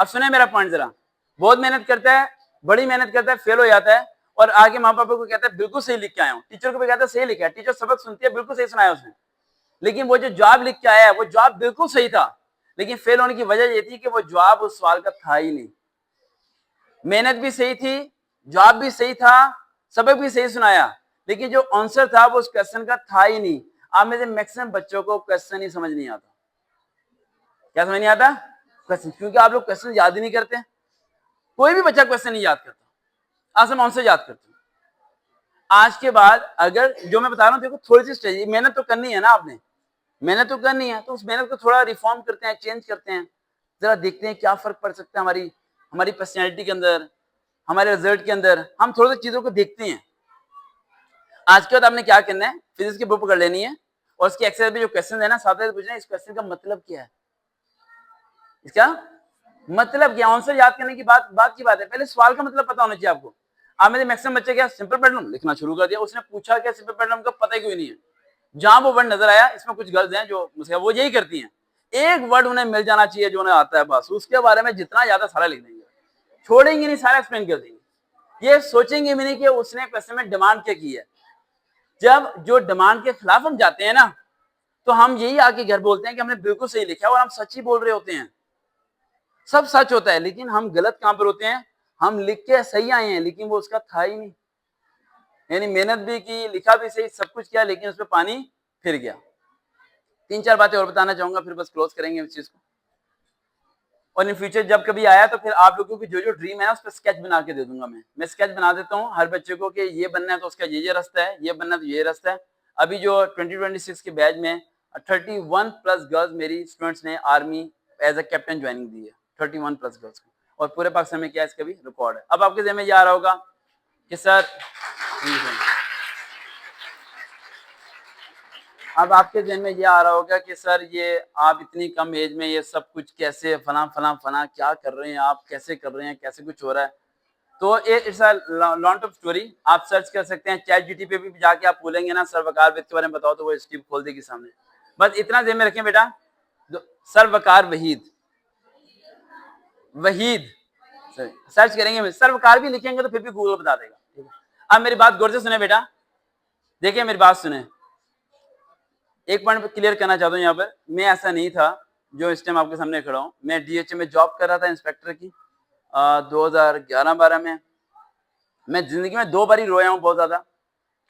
अब सुने मेरा पॉइंट जरा, बहुत मेहनत करता है, बड़ी मेहनत करता है, फेल हो जाता है और आगे माँ पापा को कहता है बिल्कुल सही लिख के आया हूँ, टीचर को भी कहता है सही लिखा है, टीचर सबक सुनती है बिल्कुल सही सुनाया उसने, लेकिन वो जो जवाब लिख के आया है वो जवाब बिल्कुल सही था, लेकिन फेल होने की वजह ये थी कि वो जवाब उस सवाल का था ही नहीं। मेहनत भी सही थी, जवाब भी सही था, सबक भी सही सुनाया, लेकिन जो आंसर था वो उस क्वेश्चन का था ही नहीं। आप में से मैक्सिमम बच्चों को क्वेश्चन ही समझ नहीं आता। क्या समझ नहीं आता? क्वेश्चन, क्योंकि आप लोग क्वेश्चन याद ही नहीं करते। कोई भी बच्चा क्वेश्चन नहीं याद करता, आज हम आंसर याद करते हैं। आज के बाद अगर जो मैं बता रहा हूँ, देखो थोड़ी सी स्ट्रेटेजी, मेहनत तो करनी है ना, आपने मेहनत तो करनी है, तो उस मेहनत को थोड़ा रिफॉर्म करते हैं, चेंज करते हैं, जरा देखते हैं क्या फर्क पड़ सकता है हमारी हमारी पर्सनैलिटी के अंदर, हमारे रिजल्ट के अंदर। हम थोड़ी सी चीजों को देखते हैं। आज के बाद आपने क्या करना है, फिजिक्स की बुक पकड़ लेनी है और उसकी एक्सरसाइज में जो क्वेश्चन है ना, साथ में पूछना है इस क्वेश्चन का मतलब क्या है, इसका मतलब क्या। आंसर याद करने की बात की बात है, पहले सवाल का मतलब पता होना चाहिए आपको। आप में से मैक्सिमम बच्चे क्या सिंपल प्रॉब्लम लिखना शुरू कर दिया, उसने पूछा क्या सिंपल प्रॉब्लम का पता ही कोई नहीं है। जहां वो वर्ड नजर आया, इसमें कुछ गर्ल्स हैं जो मुझसे वो यही करती हैं, एक वर्ड उन्हें मिल जाना चाहिए जो उन्हें आता है, बस उसके बारे में जितना ज्यादा सारा लिख देंगे, छोड़ेंगे नहीं, सारा एक्सप्लेन कर देंगे। ये सोचेंगे भी नहीं कि उसने क्वेश्चन में डिमांड क्या की है। जब जो डिमांड के खिलाफ हम जाते हैं ना, तो हम यही आके घर बोलते हैं कि हमने बिल्कुल सही लिखा है और हम सच ही बोल रहे होते हैं, सब सच होता है, लेकिन हम गलत कहां पर होते हैं, हम लिख के सही आए हैं लेकिन वो उसका था ही नहीं। यानी मेहनत भी की, लिखा भी सही, सब कुछ किया, लेकिन उसमें पानी फिर गया। 3-4 बातें और बताना चाहूंगा, फिर बस क्लोज करेंगे इस चीज को। और इन फ्यूचर जब कभी आया तो फिर आप लोगों की जो जो ड्रीम है उस पर स्केच बना के दे दूंगा। मैं स्केच बना देता हूँ हर बच्चे को कि ये बनना है तो उसका ये रास्ता है, ये बनना है तो ये रास्ता है। अभी जो 2026 के बैच में 31+ गर्ल्स मेरी स्टूडेंट्स ने army as a captain joining दी है, 31+ गर्ल्स को, और पूरे पाकिस्तान में क्या इसका भी रिकॉर्ड है। अब आपके ज़हन में ये आ रहा होगा कि सर, अब आपके जहन में ये आ रहा होगा कि सर ये आप इतनी कम एज में ये सब कुछ कैसे, फला फला फला क्या कर रहे हैं आप, कैसे कर रहे हैं, कैसे कुछ हो रहा है। तो it's a long off story. आप सर्च कर सकते हैं, चैट जीटी पे भी जाके आप बोलेंगे ना सर वकार वहीद के बारे में बताओ, तो वो स्टीव खोल देगी सामने। बस इतना ध्यान में रखें बेटा, सर वकार वहीद, वहीद सर्च करेंगे, सर वकार भी लिखेंगे तो फिर भी गूगल बता देगा। अब मेरी बात गौर से सुने बेटा, देखिए मेरी बात सुने, एक पॉइंट क्लियर करना चाहता हूँ यहाँ पर, मैं ऐसा नहीं था जो इस टाइम आपके सामने खड़ा हूँ। मैं डीएचए में जॉब कर रहा था इंस्पेक्टर की 2011-12 में। मैं जिंदगी में 2 बार ही रोया हूँ बहुत ज्यादा,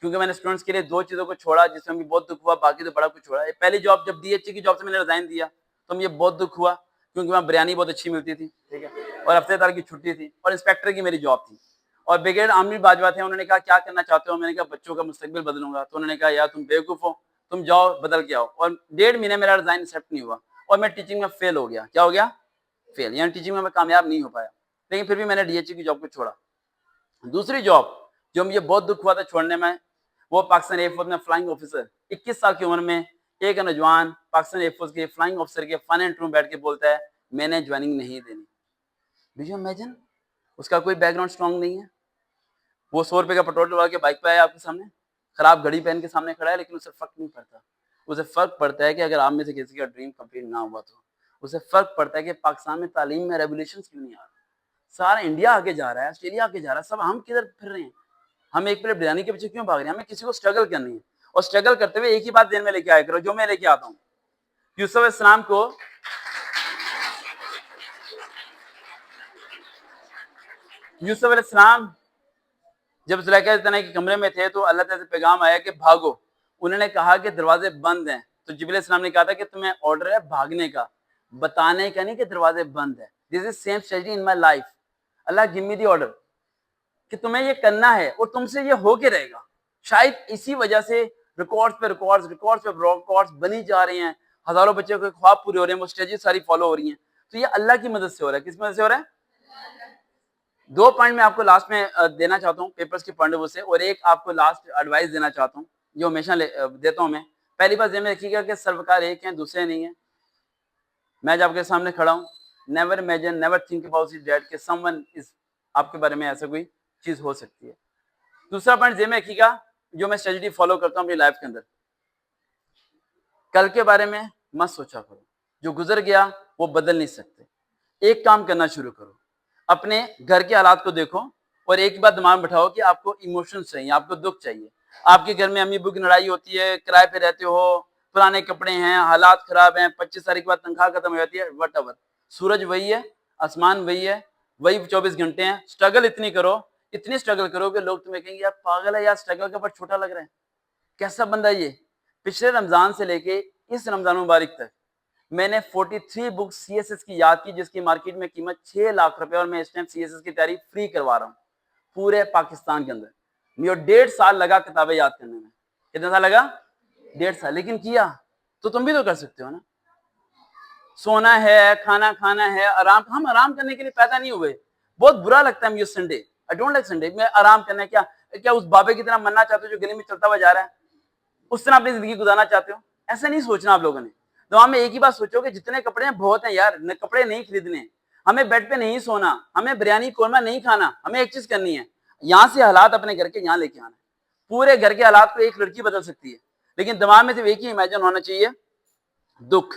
क्योंकि मैंने स्टूडेंट्स के लिए 2 चीजों को छोड़ा जिसमें भी बहुत दुख हुआ, बाकी तो बड़ा कुछ छोड़ा। पहली जॉब जब डीएचए की जॉब से मैंने रिजाइन दिया तो मुझे बहुत दुख हुआ, क्योंकि वहाँ बिरयानी बहुत अच्छी मिलती थी, ठीक है, और हफ्तेदार की छुट्टी थी, और इंस्पेक्टर की मेरी जॉब थी। और ब्रिगेड आमिर बाजवा थे, उन्होंने कहा क्या करना चाहते हो, मैंने कहा बच्चों का मुस्तकबिल बदलूंगा। तो उन्होंने कहा यार तुम बेवकूफ हो, तुम जाओ बदल के आओ। और 1.5 महीने मेरा रिजाइन एक्सेप्ट नहीं हुआ और मैं टीचिंग में फेल हो गया। क्या हो गया? फेल, यानी टीचिंग में मैं कामयाब नहीं हो पाया। लेकिन फिर भी मैंने डीएचए की जॉब को छोड़ा। दूसरी जॉब जो मुझे बहुत दुख हुआ था छोड़ने में, वो पाकिस्तान एयरफोर्स में फ्लाइंग ऑफिसर, 21 साल की उम्र में एक नौजवान पाकिस्तान एयरफोर्स के फ्लाइंग ऑफिसर के फाइनल रूम बैठ के बोलता है मैंने ज्वाइनिंग नहीं देनी। Do you imagine? उसका कोई बैकग्राउंड स्ट्रांग नहीं है, वो 100 रुपए का पेट्रोल डलवा के बाइक पे आया आपके सामने, खराब घड़ी पहन के सामने खड़ा है, लेकिन उसे फर्क नहीं पड़ता। उसे फर्क पड़ता है कि अगर आप में से किसी का ड्रीम कंप्लीट ना हुआ तो उसे फर्क पड़ता है कि पाकिस्तान में तालीम में रेवोल्यूशन क्यों नहीं आ रहा। सारा इंडिया आगे जा रहा है, ऑस्ट्रेलिया आगे जा रहा है, सब हम किधर फिर रहे हैं? हम एक प्लेट बिरयानी के पीछे क्यों भाग रहे हैं? हमें किसी को स्ट्रगल करनी है, और स्ट्रगल करते हुए एक ही बात ध्यान में लेके आया करो जो मैं लेके आता हूँ। यूसुफ इस्लाम को यूसुफ इस्लाम जब जुलेखा तना के कमरे में थे तो अल्लाह ताला से पैगाम आया कि भागो। उन्होंने कहा कि दरवाजे बंद हैं, तो जिब्रील इस्लाम ने कहा था कि तुम्हें ऑर्डर है भागने का, बताने का नहीं कि दरवाजे बंद है। This is same strategy in my life. Allah give me the order कि तुम्हें ये करना है और तुमसे ये होके रहेगा। शायद इसी वजह से रिकॉर्ड्स पे रिकॉर्ड्स बनी जा रही हैं, हजारों बच्चों के ख्वाब पूरे हो रहे हैं, वो स्ट्रेटजी सारी फॉलो हो रही हैं। तो ये अल्लाह की मदद से हो रहा है। किस मदद से हो रहा है? 2 पॉइंट मैं आपको लास्ट में देना चाहता हूँ पेपर्स के पॉइंट ऑफ व्यू से, और एक आपको लास्ट एडवाइस देना चाहता हूँ जो हमेशा देता हूँ मैं। पहली बात ये में रखिएगा कि सर्वकार एक हैं, दूसरे नहीं है। मैं जब आपके सामने खड़ा हूँ, never imagine, never think about it that कि समवन इज, आपके बारे में ऐसा कोई चीज हो सकती है। दूसरा पॉइंट ये में रखिएगा जो मैं स्ट्रेटजी फॉलो करता हूँ अपनी लाइफ के अंदर, कल के बारे में मत सोचा करो, जो गुजर गया वो बदल नहीं सकते। एक काम करना शुरू करो, अपने घर के हालात को देखो और एक बात दिमाग में बैठाओ कि आपको इमोशंस चाहिए, आपको दुख चाहिए। आपके घर में अम्मी अब्बू की लड़ाई होती है, किराए पे रहते हो, पुराने कपड़े हैं, हालात खराब हैं, 25 तारीख के बाद तनख्वाह खत्म हो जाती है, वट सूरज वही है, आसमान वही है, वही 24 घंटे हैं। स्ट्रगल इतनी करो, इतनी स्ट्रगल करो कि लोग तुम्हें कहेंगे यार पागल है यार, स्ट्रगल का बट छोटा लग रहा है, कैसा बंदा ये। पिछले रमजान से लेके इस रमजान मुबारक तक मैंने 43 बुक सीएसएस की याद की, जिसकी मार्केट में कीमत 6 लाख रुपए, और मैं इस टाइम सीएसएस की तैयारी फ्री करवा रहा हूँ पूरे पाकिस्तान के अंदर। मुझे 1.5 साल लगा किताबें याद करने में। कितना साल लगा? 1.5 साल। लेकिन किया तो तुम भी तो कर सकते हो ना। सोना है, खाना खाना है, आराम, हम आराम करने के लिए पैदा नहीं हुए। बहुत बुरा लगता है मुझे Sunday, I don't like Sunday. मैं आराम करना है क्या? क्या उस बाबे की तरह मरना चाहते हो जो गली में चलता हुआ जा रहा है? उस तरह अपनी जिंदगी गुजारना चाहते हो? ऐसा नहीं सोचना आप लोगों ने। दिमाग में एक ही बात सोचो कि जितने कपड़े हैं बहुत हैं यार, कपड़े नहीं खरीदने, हमें बेड पे नहीं सोना, हमें बिरयानी कोरमा नहीं खाना, हमें एक चीज करनी है, यहाँ से हालात अपने घर के यहाँ लेके आना है। पूरे घर के हालात को एक लड़की बदल सकती है, लेकिन दिमाग में सिर्फ एक ही इमेजिन होना चाहिए, दुख।